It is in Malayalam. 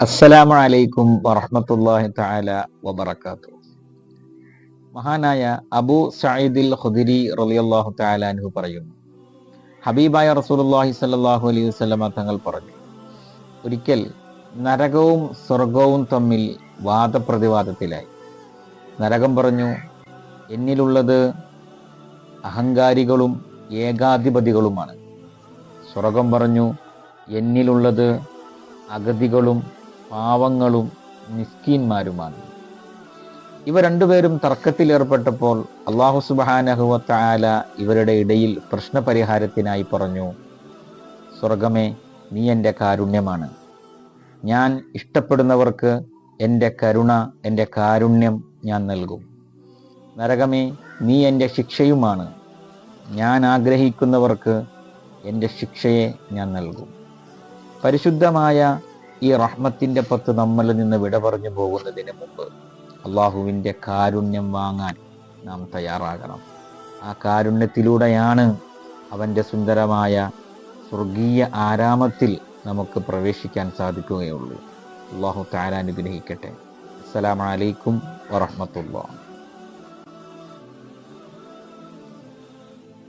അസ്സലാമു അലൈക്കും വറഹ്മത്തുള്ളാഹി തആല വബറകാതുഹു. മഹാനായ അബൂ സഈദിൽ ഖുദരി റളിയല്ലാഹു തആല അൻഹു പറയുന്നു, ഹബീബായ റസൂലുള്ളാഹി സ്വല്ലല്ലാഹു അലൈഹി വസല്ലമ തങ്ങൾ പറഞ്ഞു, ഒരിക്കൽ നരകവും സ്വർഗവും തമ്മിൽ വാദപ്രതിവാദത്തിലായി. നരകം പറഞ്ഞു, എന്നിലുള്ളത് അഹങ്കാരികളും ഏകാധിപതികളുമാണ്. സ്വർഗം പറഞ്ഞു, എന്നിലുള്ളത് അഗതികളും പാവങ്ങളും മിസ്കീന്മാരുമാണ്. ഇവ രണ്ടുപേരും തർക്കത്തിലേർപ്പെട്ടപ്പോൾ അല്ലാഹു സുബ്ഹാനഹു വ തആല ഇവരുടെ ഇടയിൽ പ്രശ്നപരിഹാരത്തിനായി പറഞ്ഞു, സ്വർഗമേ, നീ എൻ്റെ കാരുണ്യമാണ്. ഞാൻ ഇഷ്ടപ്പെടുന്നവർക്ക് എൻ്റെ കാരുണ്യം ഞാൻ നൽകും. നരകമേ, നീ എൻ്റെ ശിക്ഷയുമാണ്. ഞാൻ ആഗ്രഹിക്കുന്നവർക്ക് എൻ്റെ ശിക്ഷയെ ഞാൻ നൽകും. പരിശുദ്ധമായ ഈ റഹ്മത്തിൻ്റെ പത്ത് നമ്മളിൽ നിന്ന് വിട പറഞ്ഞു പോകുന്നതിന് മുമ്പ് അള്ളാഹുവിൻ്റെ കാരുണ്യം വാങ്ങാൻ നാം തയ്യാറാകണം. ആ കാരുണ്യത്തിലൂടെയാണ് അവൻ്റെ സുന്ദരമായ സ്വർഗീയ ആരാമത്തിൽ നമുക്ക് പ്രവേശിക്കാൻ സാധിക്കുകയുള്ളൂ. അള്ളാഹു തആല അനുഗ്രഹിക്കട്ടെ. അസ്സലാമു അലൈക്കും വറഹ്മത്തുള്ളാഹി.